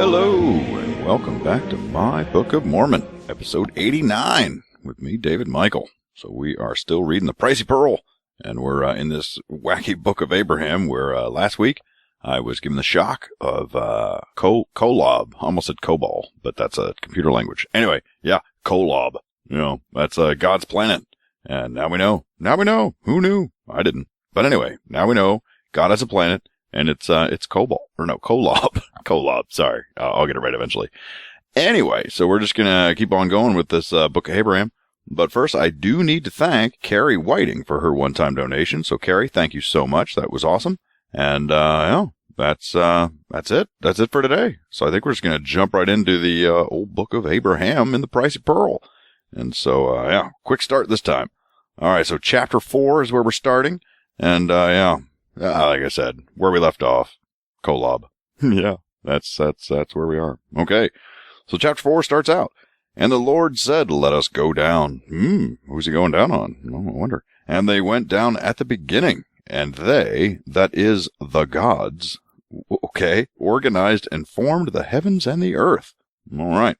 Hello, and welcome back to My Book of Mormon, episode 89, with me, David Michael. So we are still reading the Pricey Pearl, and we're in this wacky book of Abraham, where last week I was given the shock of Kolob. I almost said Cobol, but that's a computer language. Anyway, yeah, Kolob. You know, that's God's planet. And now we know. Now we know. Who knew? I didn't. But anyway, now we know God has a planet. And it's Kolob. Kolob, sorry. I'll get it right eventually. Anyway, so we're just gonna keep on going with this, Book of Abraham. But first, I do need to thank Carrie Whiting for her one-time donation. So Carrie, thank you so much. That was awesome. And, yeah, that's it. That's it for today. So I think we're just gonna jump right into the, old Book of Abraham in the Pricey Pearl. And so, yeah, quick start this time. Alright, so chapter 4 is where we're starting. And, yeah. Like I said, where we left off, Kolob. Yeah, that's where we are. Okay, so chapter 4 starts out. And the Lord said, let us go down. Who's he going down on? Oh, I wonder. And they went down at the beginning, and they, that is, the gods, okay, organized and formed the heavens and the earth. All right.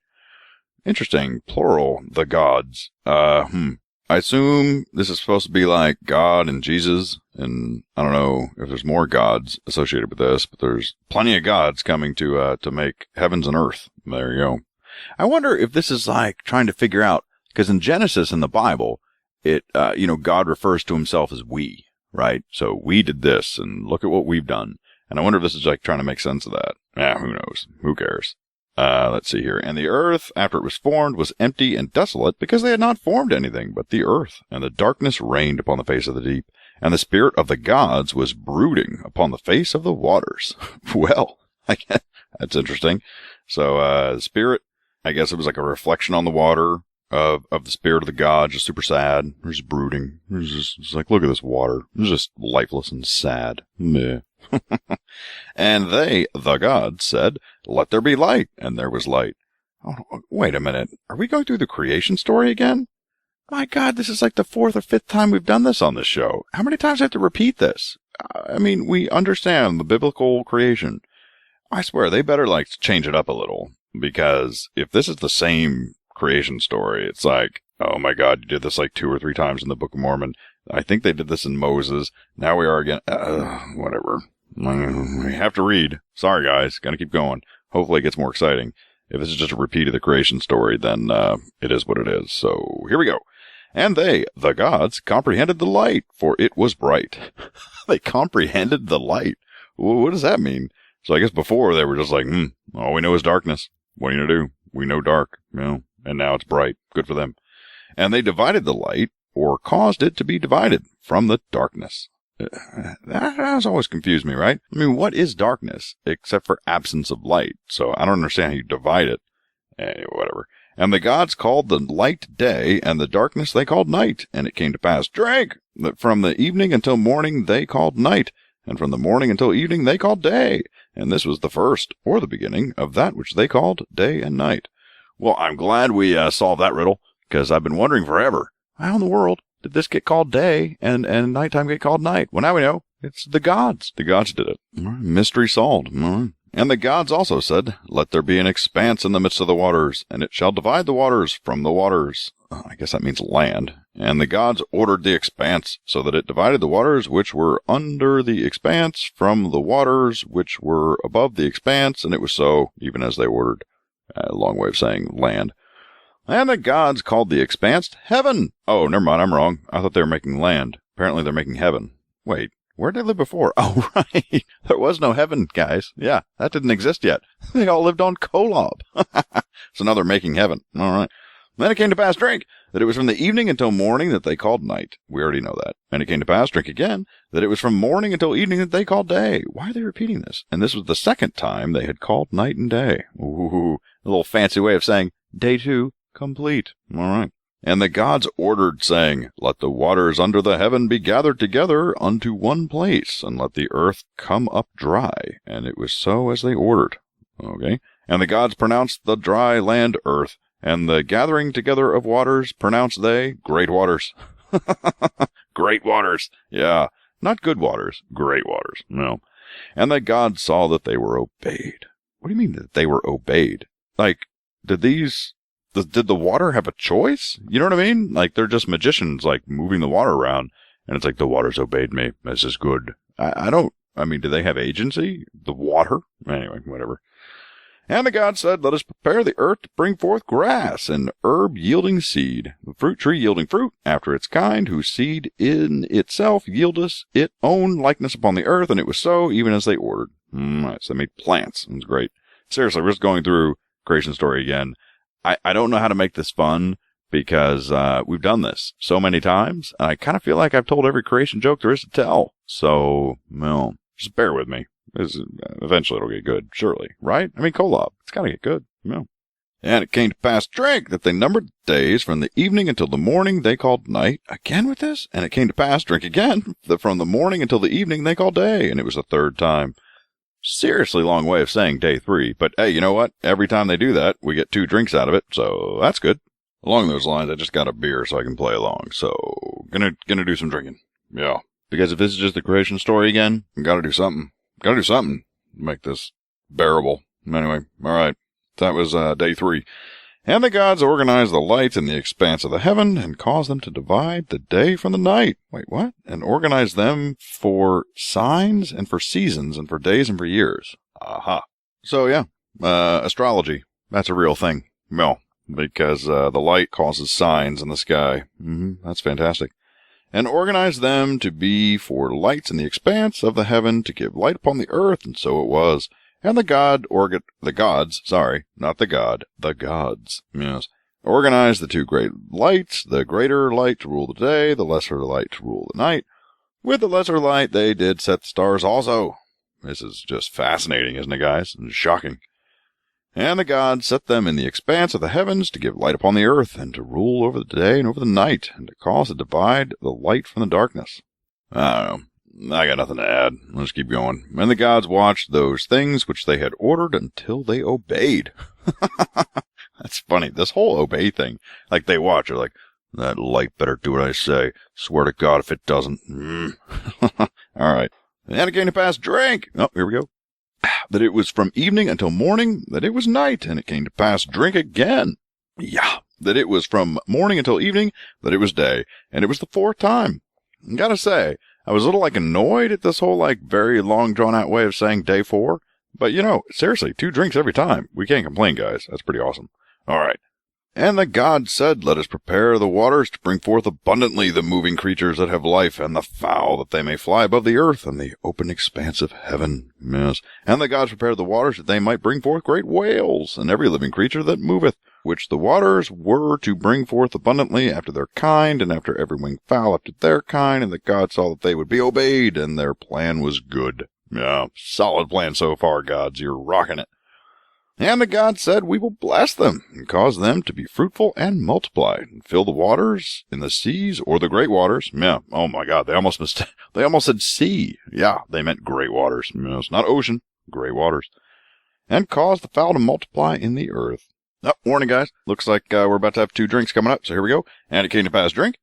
Interesting, plural, the gods. I assume this is supposed to be like God and Jesus, and I don't know if there's more gods associated with this, but there's plenty of gods coming to make heavens and earth. There you go. I wonder if this is like trying to figure out, because in Genesis in the Bible, God refers to himself as we, right? So we did this, and look at what we've done. And I wonder if this is like trying to make sense of that. Who knows? Who cares? Let's see here. And the earth, after it was formed, was empty and desolate, because they had not formed anything but the earth. And the darkness reigned upon the face of the deep, and the spirit of the gods was brooding upon the face of the waters. Well, I guess that's interesting. So, the spirit, I guess it was like a reflection on the water of the spirit of the gods, just super sad. They're just brooding. It's like, look at this water. It's just lifeless and sad. Meh. And they, the gods, said, let there be light, and there was light. Oh, wait a minute. Are we going through the creation story again? My God, this is like the 4th or 5th time we've done this on this show. How many times do I have to repeat this? I mean, we understand the biblical creation. I swear, they better like change it up a little, because if this is the same creation story, it's like, oh my God, you did this like 2 or 3 times in the Book of Mormon. I think they did this in Moses. Now we are again. Whatever. We have to read. Sorry, guys. Gotta keep going. Hopefully it gets more exciting. If this is just a repeat of the creation story, then it is what it is. So here we go. And they, the gods, comprehended the light, for it was bright. They comprehended the light. What does that mean? So I guess before they were just like, all we know is darkness. What are you gonna do? We know dark, and now it's bright. Good for them. And they divided the light, or caused it to be divided from the darkness. That has always confused me, right? I mean, what is darkness except for absence of light? So I don't understand how you divide it. Anyway, whatever. And the gods called the light day, and the darkness they called night. And it came to pass, drink, that from the evening until morning they called night, and from the morning until evening they called day. And this was the first, or the beginning, of that which they called day and night. Well, I'm glad we solved that riddle, because I've been wondering forever, how in the world did this get called day and nighttime get called night? Well, now we know. It's the gods. The gods did it. Mystery solved. And the gods also said, let there be an expanse in the midst of the waters, and it shall divide the waters from the waters. I guess that means land. And the gods ordered the expanse, so that it divided the waters which were under the expanse from the waters which were above the expanse, and it was so, even as they ordered. A long way of saying land. And the gods called the expanse heaven. Oh, never mind, I'm wrong. I thought they were making land. Apparently they're making heaven. Wait, where did they live before? Oh, right. There was no heaven, guys. Yeah, that didn't exist yet. They all lived on Kolob. So now they're making heaven. All right. Then it came to pass, drink, that it was from the evening until morning that they called night. We already know that. And it came to pass, drink again, that it was from morning until evening that they called day. Why are they repeating this? And this was the second time they had called night and day. Ooh, a little fancy way of saying day 2 complete. All right. And the gods ordered, saying, let the waters under the heaven be gathered together unto one place, and let the earth come up dry. And it was so as they ordered. Okay. And the gods pronounced the dry land earth, and the gathering together of waters pronounced they great waters. Great waters. Yeah. Not good waters. Great waters. No. And the gods saw that they were obeyed. what do you mean that they were obeyed? Like, did the water have a choice? You know what I mean? Like, they're just magicians, like, moving the water around, and it's like, the water's obeyed me. This is good. I mean, do they have agency? The water? Anyway, whatever. And the God said, let us prepare the earth to bring forth grass, and herb yielding seed, the fruit tree yielding fruit after its kind, whose seed in itself yieldeth its own likeness upon the earth. And it was so, even as they ordered. Right, so they made plants. It was great. Seriously, we're just going through creation story again. I don't know how to make this fun, because we've done this so many times, and I kind of feel like I've told every creation joke there is to tell. So, well, just bear with me. Eventually it'll get good, surely, right? I mean, Kolob, it's gotta get good, And it came to pass, drink, that they numbered the days from the evening until the morning they called night. Again with this? And it came to pass, drink again, that from the morning until the evening they called day. And it was the third time. Seriously long way of saying day 3. But hey, you know what? Every time they do that, we get 2 drinks out of it, so that's good. Along those lines, I just got a beer so I can play along. So, gonna do some drinking. Yeah. Because if this is just the creation story again, I gotta do something. Gotta do something to make this bearable. Anyway, alright. That was day 3. And the gods organized the lights in the expanse of the heaven, and caused them to divide the day from the night. Wait, what? And organized them for signs, and for seasons, and for days, and for years. Aha. So yeah, astrology. That's a real thing. Well, because the light causes signs in the sky. That's fantastic. And organized them to be for lights in the expanse of the heaven, to give light upon the earth, and so it was. And the gods, yes, organized the 2 great lights, the greater light to rule the day, the lesser light to rule the night. With the lesser light they did set the stars also. This is just fascinating, isn't it, guys? It's shocking. And the gods set them in the expanse of the heavens to give light upon the earth, and to rule over the day and over the night, and to cause to divide the light from the darkness. I don't know. I got nothing to add. Let's keep going. And the gods watched those things which they had ordered until they obeyed. That's funny. This whole obey thing. Like, they watch. They're like, that light better do what I say. Swear to God if it doesn't. All right. And it came to pass, drink. Oh, here we go. That it was from evening until morning, that it was night. And it came to pass, drink again. Yeah. That it was from morning until evening, that it was day. And it was the 4th time. I gotta say, I was a little, annoyed at this whole, very long, drawn-out way of saying day 4. But, seriously, 2 drinks every time. We can't complain, guys. That's pretty awesome. All right. And the God said, let us prepare the waters to bring forth abundantly the moving creatures that have life, and the fowl that they may fly above the earth, and the open expanse of heaven. Yes. And the gods prepared the waters that they might bring forth great whales, and every living creature that moveth, which the waters were to bring forth abundantly after their kind, and after every winged fowl after their kind. And the gods saw that they would be obeyed, and their plan was good. Yeah, solid plan so far, gods. You're rocking it. And the gods said, we will bless them, and cause them to be fruitful and multiply, and fill the waters in the seas, or the great waters. Yeah, oh my God, they almost said sea. Yeah, they meant great waters. It's not ocean, great waters. And cause the fowl to multiply in the earth. Oh, warning, guys. Looks like we're about to have 2 drinks coming up, so here we go. And it came to pass, drink.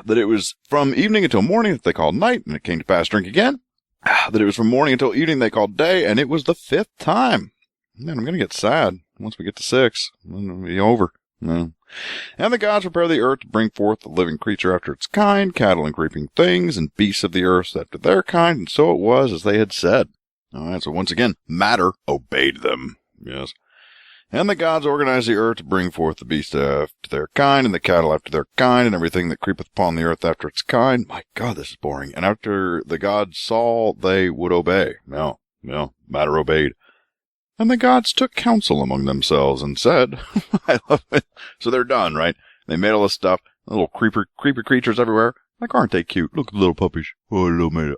That it was from evening until morning that they called night, and it came to pass, drink again. That it was from morning until evening they called day, and it was the 5th time. Man, I'm going to get sad once we get to 6. It'll be over. No. And the gods prepare the earth to bring forth the living creature after its kind, cattle and creeping things, and beasts of the earth after their kind, and so it was as they had said. All right, so once again, matter obeyed them. Yes. And the gods organized the earth to bring forth the beasts after their kind, and the cattle after their kind, and everything that creepeth upon the earth after its kind. My God, this is boring. And after the gods saw, they would obey. No, matter obeyed. And the gods took counsel among themselves and said, I love it. So they're done, right? They made all this stuff, little creepy creatures everywhere. Like, aren't they cute? Look at the little puppies. Oh,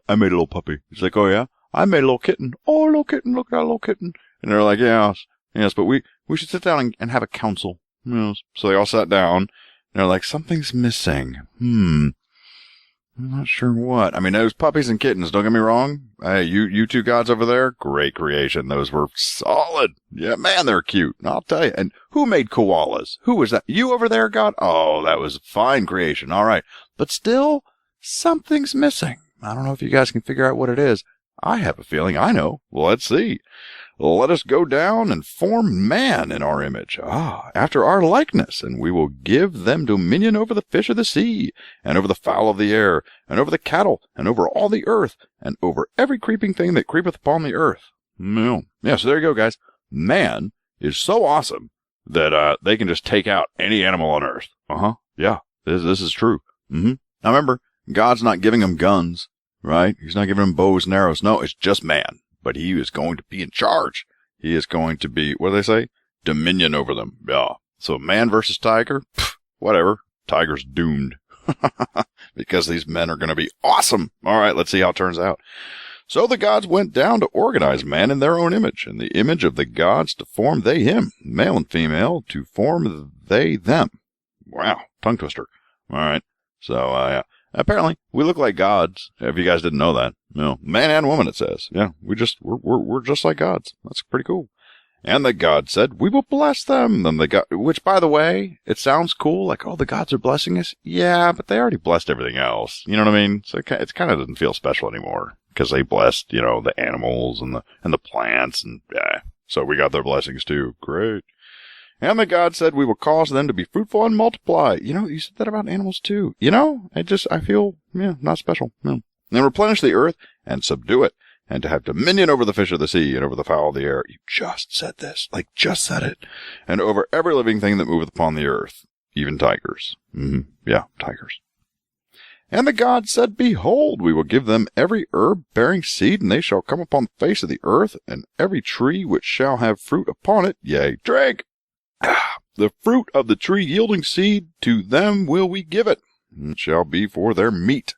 I made a little puppy. He's like, oh yeah? I made a little kitten. Oh, a little kitten. Look at that little kitten. And they're like, yes, but we should sit down and have a council. Yes. So they all sat down. And they're like, something's missing. I'm not sure what. I mean, those puppies and kittens, don't get me wrong. Hey, you 2 gods over there, great creation. Those were solid. Yeah, man, they're cute. I'll tell you. And who made koalas? Who was that? You over there, God? Oh, that was a fine creation. All right. But still, something's missing. I don't know if you guys can figure out what it is. I have a feeling I know. Well, let's see. let us go down and form man in our image, after our likeness, and we will give them dominion over the fish of the sea, and over the fowl of the air, and over the cattle, and over all the earth, and over every creeping thing that creepeth upon the earth. Yeah, so there you go, guys. Man is so awesome that they can just take out any animal on earth. Yeah, this is true. Now remember, God's not giving them guns, right? He's not giving them bows and arrows. No, it's just man. But he is going to be in charge. He is going to be, what do they say? Dominion over them. Yeah. So man versus tiger, whatever. Tiger's doomed. Because these men are going to be awesome. All right, let's see how it turns out. So the gods went down to organize man in their own image, in the image of the gods to form they him, male and female, to form they them. Wow, tongue twister. All right. So, apparently, we look like gods, if you guys didn't know that. Man and woman, it says. Yeah, we're just like gods. That's pretty cool. And the god said, we will bless them. And the god, which, by the way, it sounds cool, like, oh, the gods are blessing us. Yeah, but they already blessed everything else. You know what I mean? So it kind of doesn't feel special anymore, because they blessed, the animals and the plants, and yeah. So we got their blessings too. Great. And the god said, we will cause them to be fruitful and multiply. You said that about animals too. I feel, not special. No. And replenish the earth and subdue it, and to have dominion over the fish of the sea and over the fowl of the air. You just said this, just said it. And over every living thing that moveth upon the earth, even tigers. Yeah, tigers. And the god said, behold, we will give them every herb bearing seed, and they shall come upon the face of the earth, and every tree which shall have fruit upon it, yea, drink. The fruit of the tree yielding seed, to them will we give it. It shall be for their meat.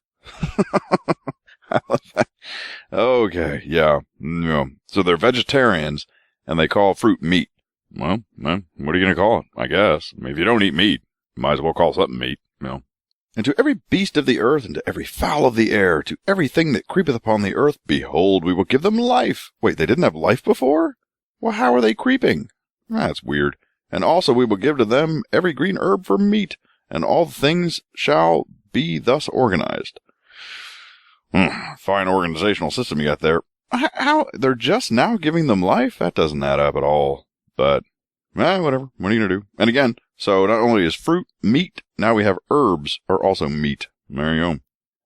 I love that. Okay, yeah. So they're vegetarians, and they call fruit meat. Well, what are you going to call it? I guess. If you don't eat meat, you might as well call something meat. And to every beast of the earth, and to every fowl of the air, to everything that creepeth upon the earth, behold, we will give them life. Wait, they didn't have life before? Well, how are they creeping? That's weird. And also we will give to them every green herb for meat, and all things shall be thus organized. Fine organizational system you got there. How? They're just now giving them life? That doesn't add up at all. But, whatever. What are you going to do? And again, so not only is fruit meat, now we have herbs are also meat. There you go.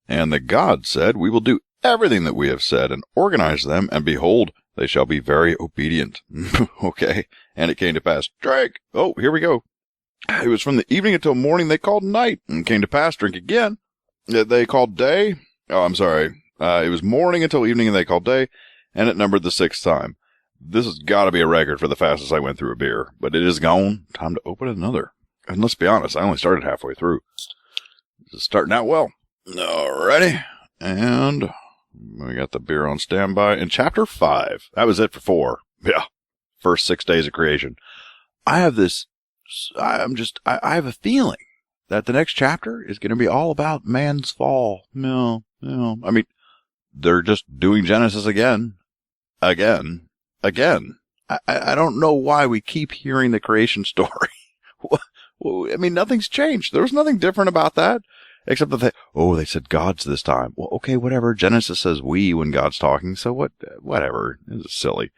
And the god said, we will do everything that we have said, and organize them, and behold, they shall be very obedient. Okay. And it came to pass, drink. Oh, here we go. It was from the evening until morning they called night, and came to pass, drink again. They called day. Oh, I'm sorry. It was morning until evening, and they called day, and it numbered the 6th time. This has got to be a record for the fastest I went through a beer, but it is gone. Time to open another. And let's be honest, I only started halfway through. This is starting out well. Alrighty. And we got the beer on standby. In chapter 5, that was it for 4. Yeah. First 6 days of creation. I have a feeling that the next chapter is going to be all about man's fall. No. I mean, they're just doing Genesis again. I don't know why we keep hearing the creation story. I mean, nothing's changed. There was nothing different about that, except that they said gods this time. Well, okay, whatever. Genesis says we when God's talking, so whatever. This is silly.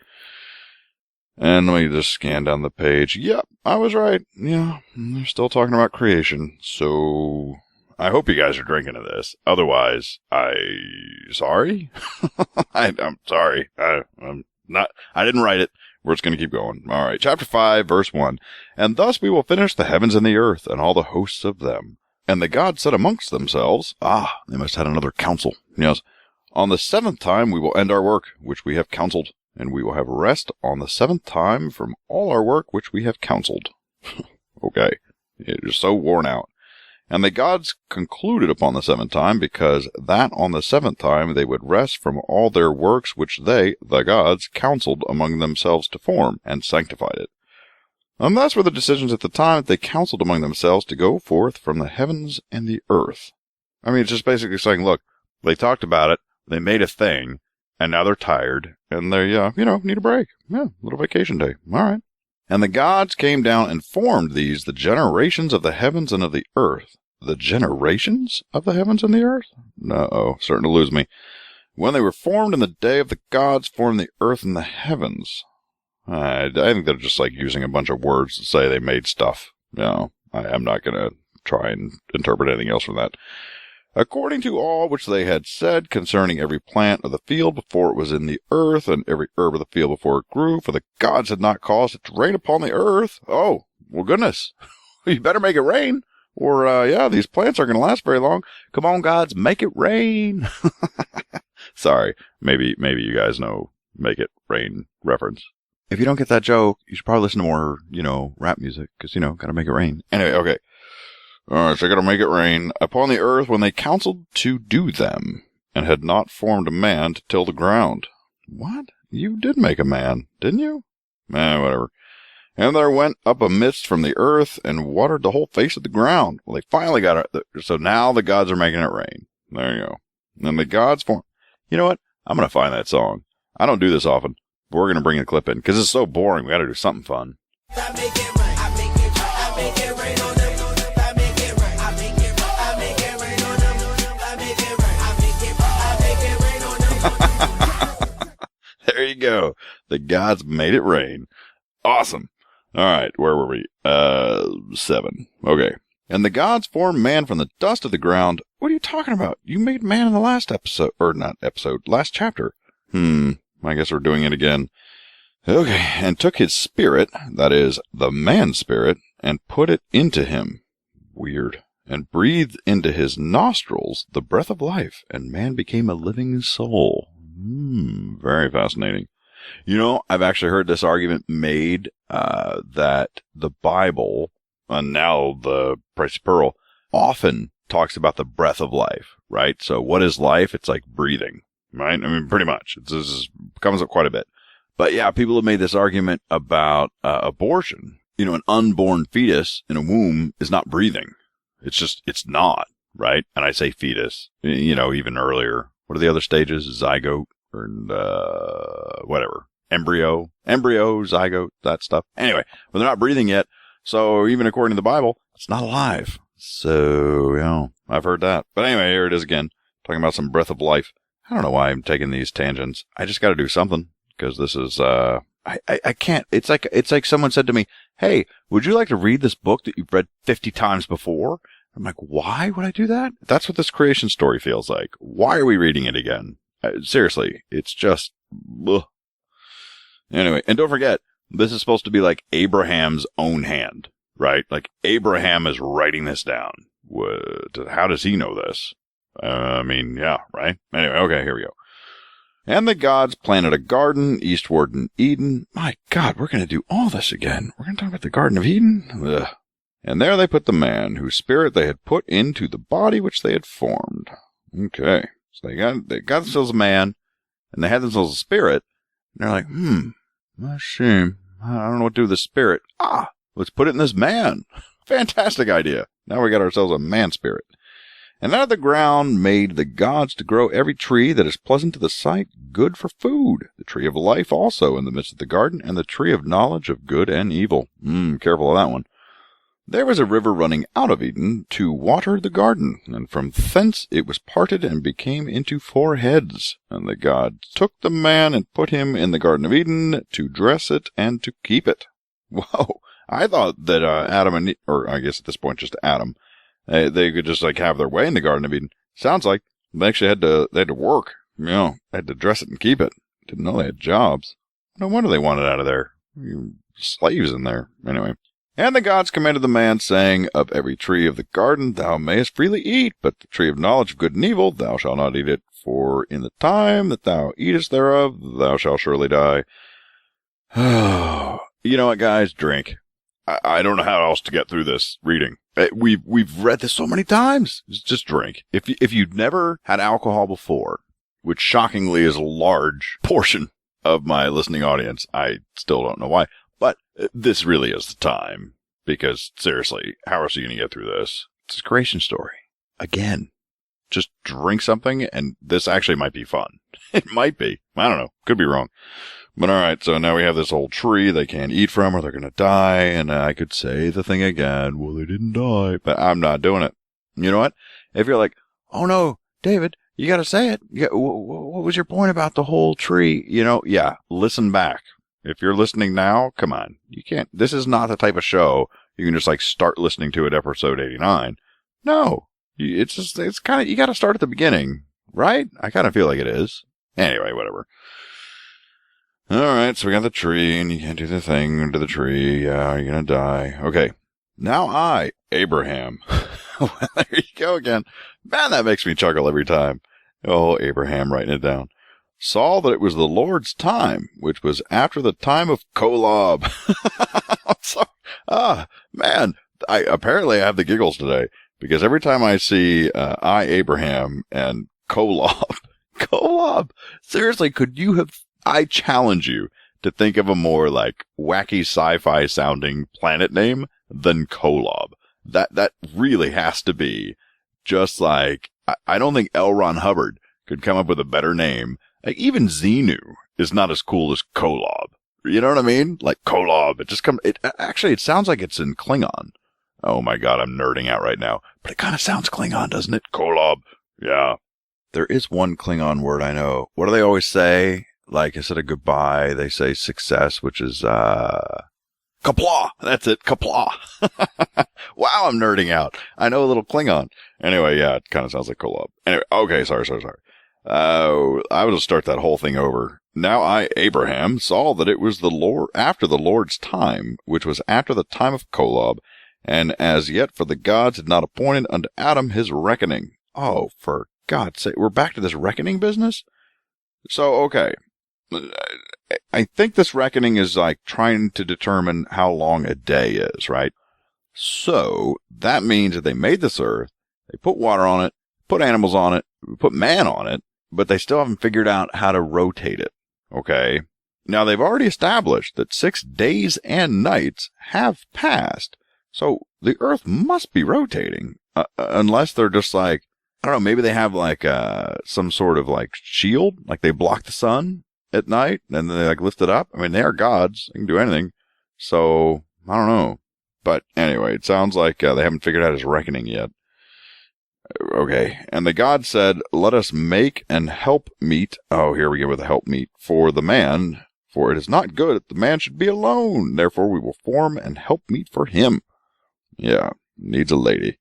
And let me just scan down the page. Yep, I was right. Yeah, they're still talking about creation. So I hope you guys are drinking to this. Otherwise, sorry. I'm sorry. I'm not. I didn't write it. We're just going to keep going. All right, chapter 5, verse 1. And thus we will finish the heavens and the earth, and all the hosts of them. And the gods said amongst themselves, they must have had another council. Yes. On the 7th time we will end our work, which we have counseled, and we will have rest on the 7th time from all our work which we have counseled. Okay. It is so worn out. And the gods concluded upon the 7th time, because that on the 7th time they would rest from all their works which they, the gods, counseled among themselves to form, and sanctified it. And thus were the decisions at the time that they counseled among themselves to go forth from the heavens and the earth. I mean, it's just basically saying, look, they talked about it, they made a thing, and now they're tired, and they, need a break. Yeah, a little vacation day. All right. And the gods came down and formed these, the generations of the heavens and of the earth. The generations of the heavens and the earth? No, starting to lose me. When they were formed in the day of the gods, formed the earth and the heavens. I think they're just like using a bunch of words to say they made stuff. I'm not going to try and interpret anything else from that. According to all which they had said concerning every plant of the field before it was in the earth, and every herb of the field before it grew, for the gods had not caused it to rain upon the earth. Oh, well, goodness. You better make it rain, or, these plants aren't going to last very long. Come on, gods, make it rain. Sorry, maybe you guys know Make It Rain reference. If you don't get that joke, you should probably listen to more, rap music, because, gotta make it rain. Anyway, okay. Alright, so I gotta make it rain upon the earth when they counseled to do them, and had not formed a man to till the ground. What? You did make a man, didn't you? Whatever. And there went up a mist from the earth, and watered the whole face of the ground. Well, they finally got it. So now the gods are making it rain. There you go. And the gods formed. You know what? I'm gonna find that song. I don't do this often, but we're gonna bring a clip in, because it's so boring, we gotta do something fun. I make it rain. I make it rain. I make it rain on them. There you go. The gods made it rain. Awesome. All right, where were we? 7. Okay. And the gods formed man from the dust of the ground. What are you talking about? You made man in the last episode, or not episode, last chapter. I guess we're doing it again. Okay. And took his spirit, that is, the man spirit, and put it into him. Weird. And breathed into his nostrils the breath of life, and man became a living soul. Very fascinating. I've actually heard this argument made that the Bible, and now the Pricey Pearl, often talks about the breath of life, right? So what is life? It's like breathing, right? I mean, pretty much. This comes up quite a bit. But yeah, people have made this argument about abortion. An unborn fetus in a womb is not breathing. It's not, right? And I say fetus, even earlier. What are the other stages? Zygote, and, whatever. Embryo, zygote, that stuff. Anyway, but they're not breathing yet. So even according to the Bible, it's not alive. So, I've heard that. But anyway, here it is again. Talking about some breath of life. I don't know why I'm taking these tangents. I just got to do something, because this is, I can't. It's like someone said to me, hey, would you like to read this book that you've read 50 times before? I'm like, why would I do that? That's what this creation story feels like. Why are we reading it again? Seriously, it's just, ugh. Anyway, and don't forget, this is supposed to be like Abraham's own hand, right? Like Abraham is writing this down. How does he know this? Yeah, right? Anyway, okay, here we go. And the gods planted a garden eastward in Eden. My God, we're going to do all this again. We're going to talk about the Garden of Eden? Ugh. And there they put the man, whose spirit they had put into the body which they had formed. Okay. So they got themselves a man, and they had themselves a spirit, and they're like, that's a shame. I don't know what to do with the spirit. Let's put it in this man. Fantastic idea. Now we got ourselves a man spirit. And out of the ground made the gods to grow every tree that is pleasant to the sight, good for food, the tree of life also in the midst of the garden, and the tree of knowledge of good and evil. Careful of that one. There was a river running out of Eden to water the garden, and from thence it was parted and became into 4 heads. And the gods took the man and put him in the Garden of Eden to dress it and to keep it. Whoa! I thought that Adam and Eve, or I guess at this point just Adam, they could just like have their way in the Garden of Eden. Sounds like they actually had to work. They had to dress it and keep it. Didn't know they had jobs. No wonder they wanted out of there. Slaves in there. Anyway. And the gods commanded the man, saying, of every tree of the garden thou mayest freely eat, but the tree of knowledge of good and evil thou shalt not eat it, for in the time that thou eatest thereof thou shalt surely die. You know what, guys? Drink. I don't know how else to get through this reading. We've read this so many times. Just drink. If you'd never had alcohol before, which shockingly is a large portion of my listening audience, I still don't know why. But this really is the time, because seriously, how else are you going to get through this? It's a creation story. Again, just drink something, and this actually might be fun. It might be. I don't know. Could be wrong. But alright, so now we have this old tree they can't eat from or they're going to die, and I could say the thing again, well, they didn't die, but I'm not doing it. You know what? If you're like, oh no, David, you got to say it. What was your point about the whole tree? Yeah, listen back. If you're listening now, come on. You can't. This is not the type of show you can just like start listening to at episode 89. No. It's kind of, you got to start at the beginning, right? I kind of feel like it is. Anyway, whatever. All right, so we got the tree, and you can't do the thing under the tree. Yeah, you're going to die. Okay. Now I, Abraham. Well, there you go again. Man, that makes me chuckle every time. Oh, Abraham, writing it down. Saw that it was the Lord's time, which was after the time of Kolob. Man, apparently I have the giggles today, because every time I see I, Abraham, and Kolob, seriously, I challenge you to think of a more like wacky sci-fi sounding planet name than Kolob. That really has to be just like, I don't think L. Ron Hubbard could come up with a better name. Like, even Xenu is not as cool as Kolob. You know what I mean? Like Kolob. It sounds like it's in Klingon. Oh my God, I'm nerding out right now. But it kind of sounds Klingon, doesn't it? Kolob. Yeah. There is one Klingon word I know. What do they always say? Like, instead of goodbye, they say success, which is, Kapla. That's it. Kapla. Wow, I'm nerding out. I know a little Klingon. Anyway, yeah, it kind of sounds like Kolob. Anyway, okay, sorry. I will start that whole thing over. Now I, Abraham, saw that it was the Lord, after the Lord's time, which was after the time of Kolob, and as yet for the gods had not appointed unto Adam his reckoning. Oh, for God's sake, we're back to this reckoning business? So, okay. I think this reckoning is like trying to determine how long a day is, right? So, that means that they made this earth, they put water on it, put animals on it, put man on it, but they still haven't figured out how to rotate it, okay? Now, they've already established that 6 days and nights have passed, so the earth must be rotating, unless they're just like, I don't know, maybe they have like some sort of like shield, like they block the sun at night, and then they like lift it up. I mean, they are gods. They can do anything. So, I don't know. But anyway, it sounds like they haven't figured out his reckoning yet. Okay. And the God said, let us make an help meet. Oh, here we go with a help meet for the man. For it is not good that the man should be alone. Therefore, we will form an help meet for him. Yeah, needs a lady.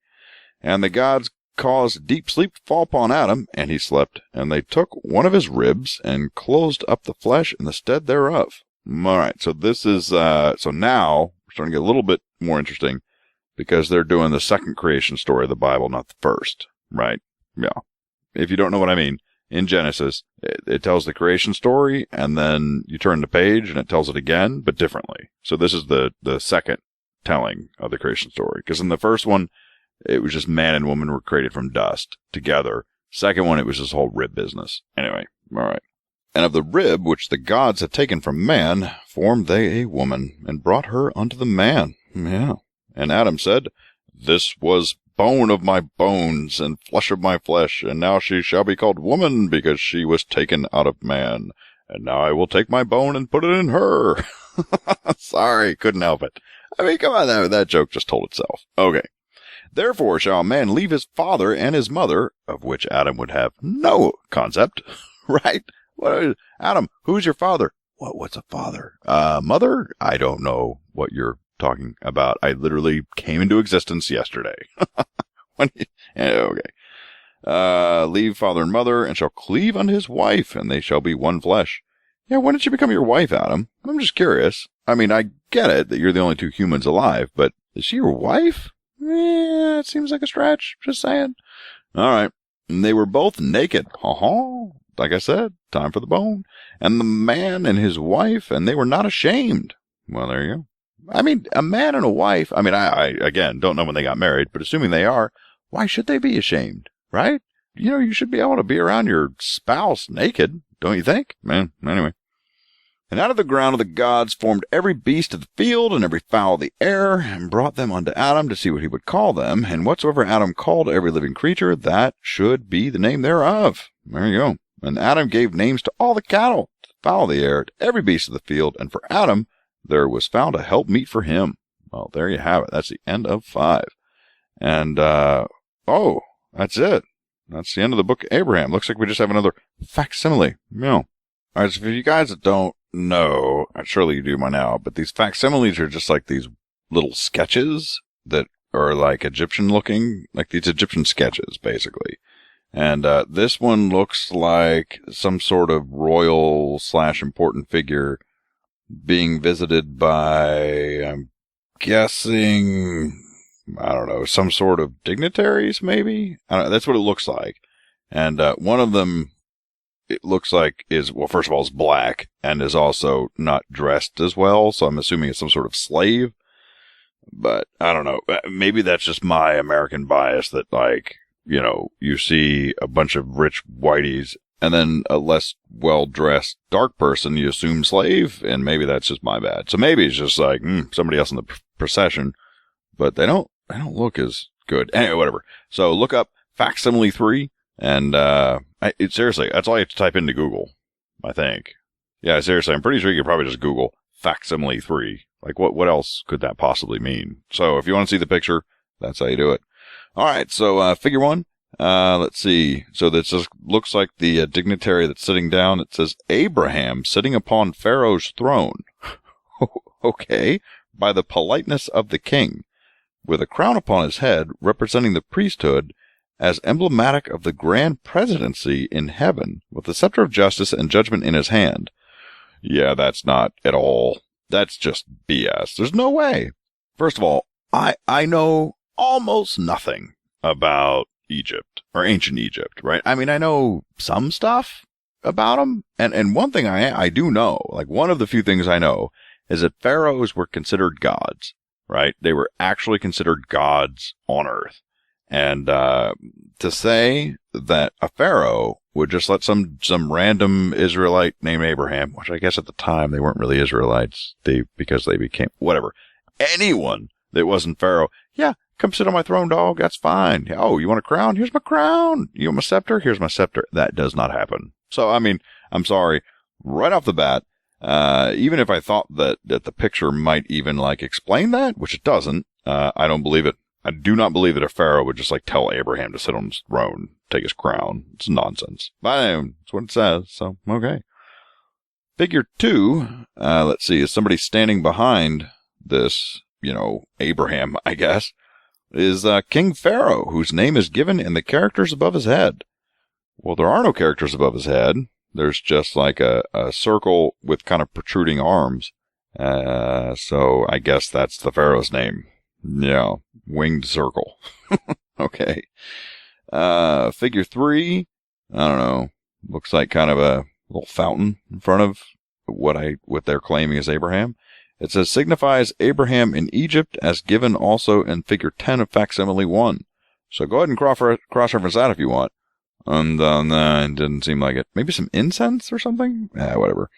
And the gods caused deep sleep to fall upon Adam, and he slept. And they took one of his ribs and closed up the flesh in the stead thereof. All right, so this is, so now we're starting to get a little bit more interesting because they're doing the second creation story of the Bible, not the first, right? Yeah. If you don't know what I mean, in Genesis, it tells the creation story, and then you turn the page and it tells it again, but differently. So this is the second telling of the creation story, because in the first one, it was just man and woman were created from dust together. Second one, it was this whole rib business. Anyway, all right. And of the rib which the gods had taken from man, formed they a woman, and brought her unto the man. Yeah. And Adam said, this was bone of my bones, and flesh of my flesh, and now she shall be called woman, because she was taken out of man. And now I will take my bone and put it in her. Sorry, couldn't help it. I mean, come on, that joke just told itself. Okay. Therefore shall a man leave his father and his mother, of which Adam would have no concept, right? Adam, who's your father? What's a father? Mother? I don't know what you're talking about. I literally came into existence yesterday. Okay. Leave father and mother, and shall cleave unto his wife, and they shall be one flesh. Yeah, when did she become your wife, Adam? I'm just curious. I mean, I get it that you're the only two humans alive, but is she your wife? Yeah, it seems like a stretch. Just saying. All right. And they were both naked. Like I said, time for the bone. And the man and his wife, and they were not ashamed. Well, there you go. I mean, a man and a wife, I mean, I again, don't know when they got married, but assuming they are, why should they be ashamed, right? You know, you should be able to be around your spouse naked, don't you think? Man, anyway. And out of the ground of the gods formed every beast of the field and every fowl of the air, and brought them unto Adam to see what he would call them. And whatsoever Adam called every living creature, that should be the name thereof. There you go. And Adam gave names to all the cattle, to the fowl of the air, to every beast of the field. And for Adam there was found a helpmeet for him. Well, there you have it. That's the end of 5. And, that's it. That's the end of the book of Abraham. Looks like we just have another facsimile. No. All right, so for you guys that don't know, surely you do by now, but these facsimiles are just like these little sketches that are like Egyptian looking, like these Egyptian sketches, basically. And this one looks like some sort of royal / important figure being visited by, I'm guessing, I don't know, some sort of dignitaries, maybe? I don't know, that's what it looks like. And one of them, it looks like is, well, first of all, is black and is also not dressed as well. So I'm assuming it's some sort of slave. But I don't know. Maybe that's just my American bias that, like, you know, you see a bunch of rich whiteys and then a less well-dressed dark person, you assume slave. And maybe that's just my bad. So maybe it's just like somebody else in the procession, but they don't look as good. Anyway, whatever. So look up facsimile 3. And, seriously, that's all you have to type into Google, I think. Yeah, seriously, I'm pretty sure you could probably just Google facsimile 3. Like, what else could that possibly mean? So, if you want to see the picture, that's how you do it. Alright, so, figure 1, let's see. So, this just looks like the dignitary that's sitting down. It says, Abraham sitting upon Pharaoh's throne. Okay, by the politeness of the king, with a crown upon his head, representing the priesthood, as emblematic of the grand presidency in heaven, with the scepter of justice and judgment in his hand. Yeah, that's not at all. That's just BS. There's no way. First of all, I know almost nothing about Egypt, or ancient Egypt, right? I mean, I know some stuff about them, and one thing I do know, like one of the few things I know, is that pharaohs were considered gods, right? They were actually considered gods on earth. And to say that a pharaoh would just let some random Israelite named Abraham, which I guess at the time they weren't really Israelites, because they became whatever, anyone that wasn't pharaoh, yeah, come sit on my throne, dog. That's fine. Oh, you want a crown? Here's my crown. You want my scepter? Here's my scepter. That does not happen. So I mean, I'm sorry, right off the bat. Even if I thought that the picture might even like explain that, which it doesn't, I don't believe it. I do not believe that a pharaoh would just like tell Abraham to sit on his throne, take his crown. It's nonsense. But that's what it says. So, okay. Figure 2, let's see, is somebody standing behind this, you know, Abraham, I guess, is King Pharaoh, whose name is given in the characters above his head. Well, there are no characters above his head. There's just like a circle with kind of protruding arms. So I guess that's the Pharaoh's name. Yeah, winged circle. Okay. Figure 3, I don't know, looks like kind of a little fountain in front of what they're claiming is Abraham. It says, signifies Abraham in Egypt, as given also in figure 10 of facsimile 1. So go ahead and cross-reference that if you want. And it didn't seem like it. Maybe some incense or something? Whatever.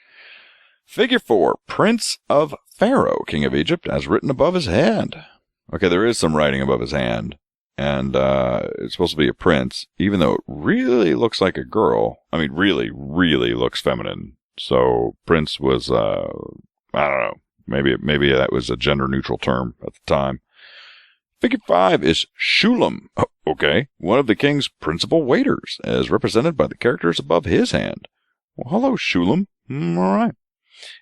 Figure 4, Prince of Pharaoh, King of Egypt, as written above his hand. Okay, there is some writing above his hand, and it's supposed to be a prince, even though it really looks like a girl. I mean, really, really looks feminine. So Prince was, I don't know, maybe that was a gender-neutral term at the time. Figure 5 is Shulam. Oh, okay, one of the king's principal waiters, as represented by the characters above his hand. Well, hello, Shulam. All right.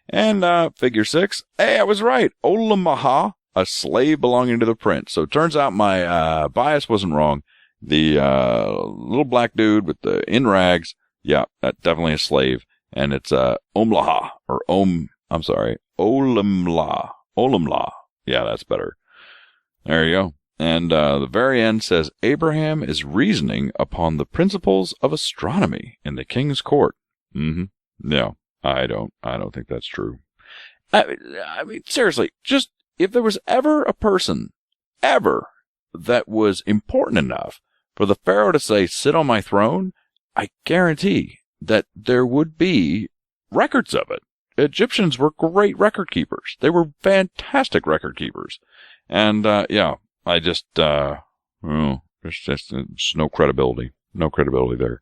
And figure 6, hey, I was right. Olamaha, a slave belonging to the prince. So it turns out my bias wasn't wrong. The little black dude with the in rags, yeah, that's definitely a slave. And it's Omlaha, or Olamla. Olamla. Yeah, that's better. There you go. And the very end says, Abraham is reasoning upon the principles of astronomy in the king's court. No, I don't think that's true. I mean, seriously, just, if there was ever a person, ever, that was important enough for the pharaoh to say, sit on my throne, I guarantee that there would be records of it. Egyptians were great record keepers. They were fantastic record keepers. And, yeah, I just, there's no credibility. No credibility there.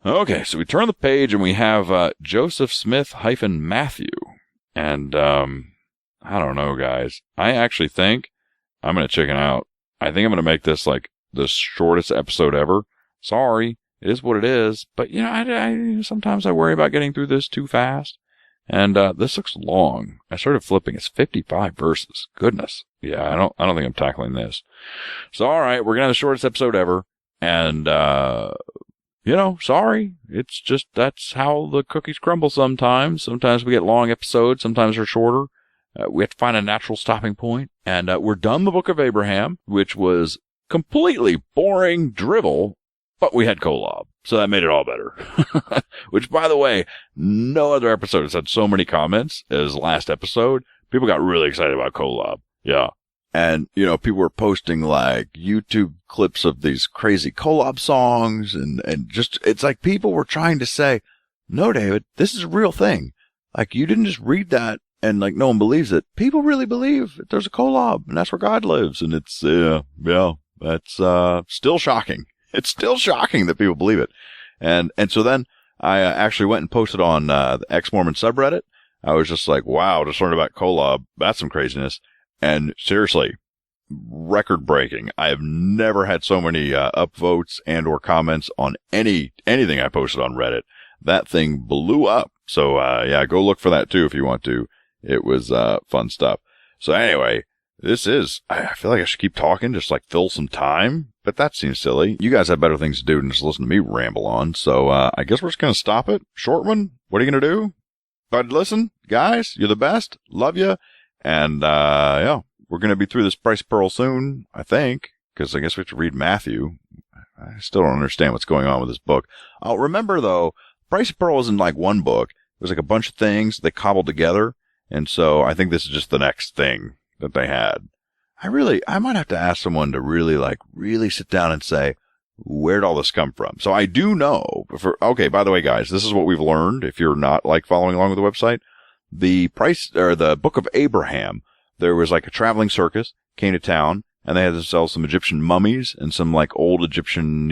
Okay, so we turn the page and we have, Joseph Smith - Matthew. And, I don't know, guys. I actually think I'm going to chicken out. I think I'm going to make this like the shortest episode ever. Sorry. It is what it is. But, you know, I sometimes I worry about getting through this too fast. And this looks long. I started flipping. It's 55 verses. Goodness. Yeah, I don't think I'm tackling this. So, all right, we're going to have the shortest episode ever. And, sorry. It's just, that's how the cookies crumble sometimes. Sometimes we get long episodes. Sometimes they're shorter. We have to find a natural stopping point. And we're done the Book of Abraham, which was completely boring drivel, but we had Kolob. So that made it all better. Which, by the way, no other episode has had so many comments as last episode. People got really excited about Kolob. Yeah. And, people were posting like YouTube clips of these crazy Kolob songs and just, it's like people were trying to say, no, David, this is a real thing. Like, you didn't just read that and like no one believes it. People really believe that there's a Kolob and that's where God lives. And it's, that's, still shocking. It's still shocking that people believe it. And so then I actually went and posted on, the ex-Mormon subreddit. I was just like, wow, just learned about Kolob. That's some craziness. And seriously, record breaking. I have never had so many, upvotes and or comments on anything I posted on Reddit. That thing blew up. So, go look for that too if you want to. It was, fun stuff. So anyway, I feel like I should keep talking, just like fill some time, but that seems silly. You guys have better things to do than just listen to me ramble on. So, I guess we're just going to stop it. Short one. What are you going to do? But listen, guys, you're the best. Love you. And, we're going to be through this Pricey Pearl soon, I think, because I guess we have to read Matthew. I still don't understand what's going on with this book. Remember though, Pricey Pearl isn't like one book. It was like a bunch of things they cobbled together. And so I think this is just the next thing that they had. I might have to ask someone to really sit down and say, where'd all this come from? So I do know, by the way, guys, this is what we've learned. If you're not like following along with the website, the Book of Abraham, there was like a traveling circus came to town and they had to sell some Egyptian mummies and some like old Egyptian,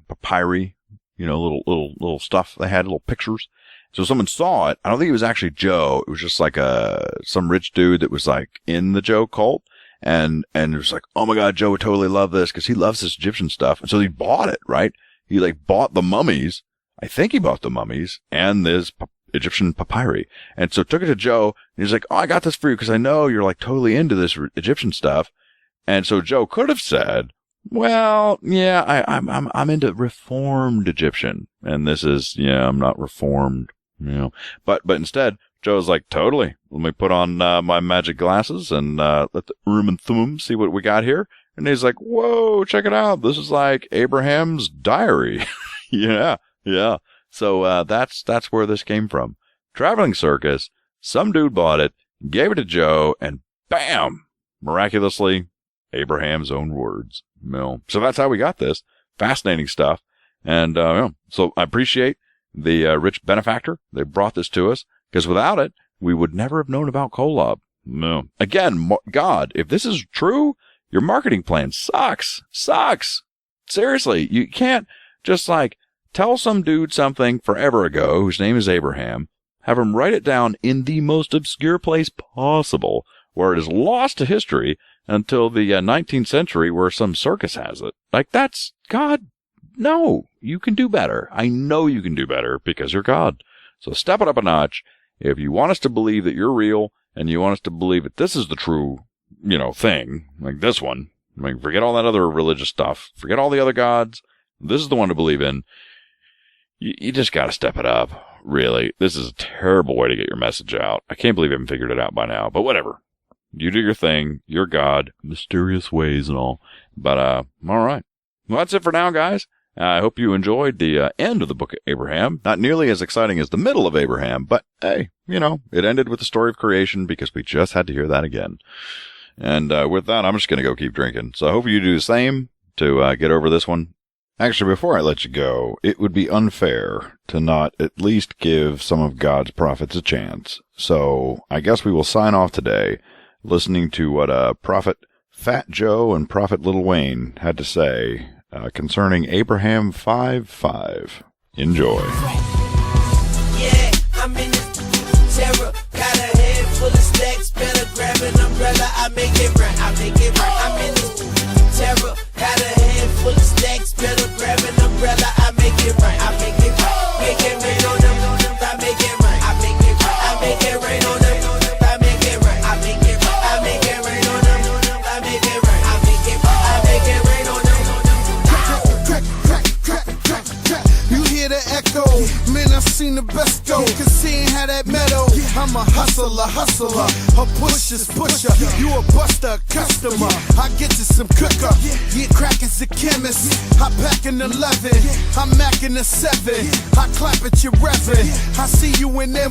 papyri, little stuff. They had little pictures. So someone saw it. I don't think it was actually Joe. It was just like some rich dude that was like in the Joe cult. And it was like, oh my God, Joe would totally love this because he loves this Egyptian stuff. And so he bought it, right? He like bought the mummies. I think he bought the mummies and this Egyptian papyri. And so took it to Joe and he's like, oh, I got this for you because I know you're like totally into this Egyptian stuff. And so Joe could have said, well, yeah, I'm into Reformed Egyptian. And this is, I'm not Reformed. But instead, Joe's like, totally. Let me put on my magic glasses and let the and Thummim see what we got here. And he's like, whoa, check it out. This is like Abraham's diary. Yeah. So that's where this came from. Traveling circus. Some dude bought it, gave it to Joe, and bam! Miraculously, Abraham's own words. So that's how we got this. Fascinating stuff. And so I appreciate the rich benefactor. They brought this to us. Because without it, we would never have known about Kolob. No. Again, God, if this is true, your marketing plan sucks. Seriously, you can't just like tell some dude something forever ago whose name is Abraham, have him write it down in the most obscure place possible, where it is lost to history until the 19th century where some circus has it. Like, that's God. No, you can do better. I know you can do better because you're God. So step it up a notch. If you want us to believe that you're real and you want us to believe that this is the true, thing, like this one, forget all that other religious stuff. Forget all the other gods. This is the one to believe in. You just got to step it up. Really. This is a terrible way to get your message out. I can't believe I haven't figured it out by now, but whatever. You do your thing. You're God. Mysterious ways and all. But, all right. Well, that's it for now, guys. I hope you enjoyed the end of the Book of Abraham. Not nearly as exciting as the middle of Abraham, but hey, it ended with the story of creation because we just had to hear that again. And with that, I'm just going to go keep drinking. So I hope you do the same to get over this one. Actually, before I let you go, it would be unfair to not at least give some of God's prophets a chance. So I guess we will sign off today listening to what Prophet Fat Joe and Prophet Little Wayne had to say concerning Abraham 5:5. Enjoy. Yeah, I'm in this terror. Got a head full of stacks. Better grab an umbrella. I make it right. I'm in this terror. Got a head full of stacks. Better grab an umbrella. I make it right. Make it rain on them. I make it right. hustler. A pusher's pusher. You a buster, customer. I get you some cooker. Yeah, crack is a chemist. I pack an 11. I'm macking a 7. I clap at your reverend. I see you in NY.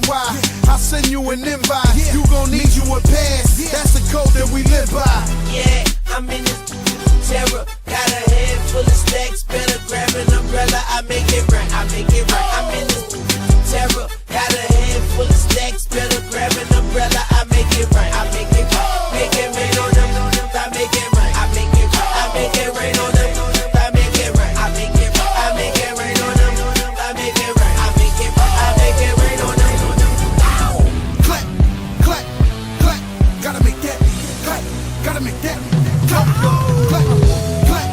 I send you an invite. You gon' need you a pass. That's the code that we live by. Yeah, I'm in this terror. Got a head full of stacks. Better grab an umbrella. I make it right. I make it right. I'm in this terror. Got a head full of stacks. Better grab an umbrella. I make it right. I make it right. Make it rain on them. I make it right. I make it right. I make it rain on them. I make it right. I make it right. I make it rain on them. I make it right. I make it right. I make it rain on them. Clap, clap, clap. Gotta make that. Clap, gotta make that. Clap, clap, clap,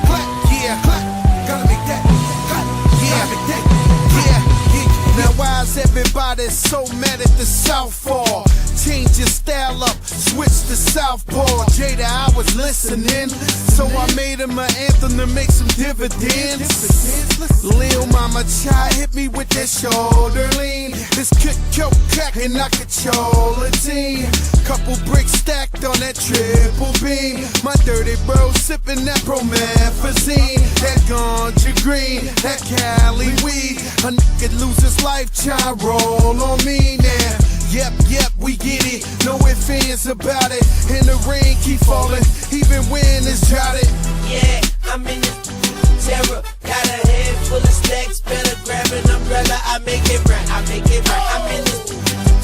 clap. Yeah, clap. Gotta make that. Clap, yeah, make that. Yeah, yeah. Now why is everybody so mad at the Southpaw? Change your style up, switch to Southpaw. Jada, I was listening, so I made him an anthem to make some dividends. Lil Mama Chai hit me with that shoulder lean. This kick, crack, and I control a team. Couple bricks stacked on that triple beam. My dirty bro sipping that promethazine. That ganja green, that Cali weed. A nigga lose his life, try roll on me now. Yep, we get it. No ifs, ands about it. And the rain keep falling, even when it's droughted. Yeah, I'm in this terror. Got a head full of stacks. Better grab an umbrella. I make it right. I make it right. I'm in this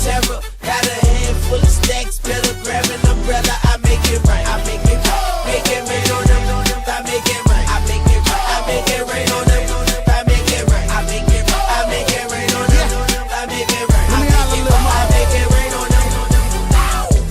terror. Got a head full of stacks. Better grab an umbrella. I make it right. I make it right. Make it rain on them. I make it right. I make it right. I make it rain on them. I make it right. I make it right. I make it rain on them. I make it right. I make it rain on them.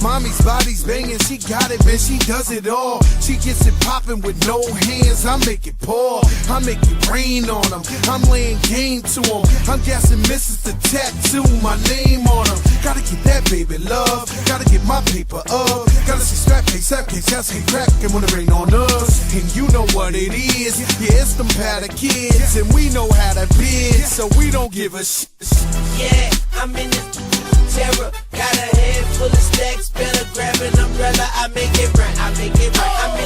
Mommy's body's banging, she got it, man, she does it all. She gets it popping with no hands, I make it pour. I make it rain on them, I'm laying game to them. I'm guessing misses the tattoo, my name on them. Gotta get that baby love, gotta get my paper up. Gotta see strap case, that's ain't crackin' when it rain on us. And you know what it is, yeah, it's them powder kids. And we know how to bid, so we don't give a shit. Yeah, I'm in this terror. Got a head full of stacks. Better grab an umbrella. I make it right. I make it right. I make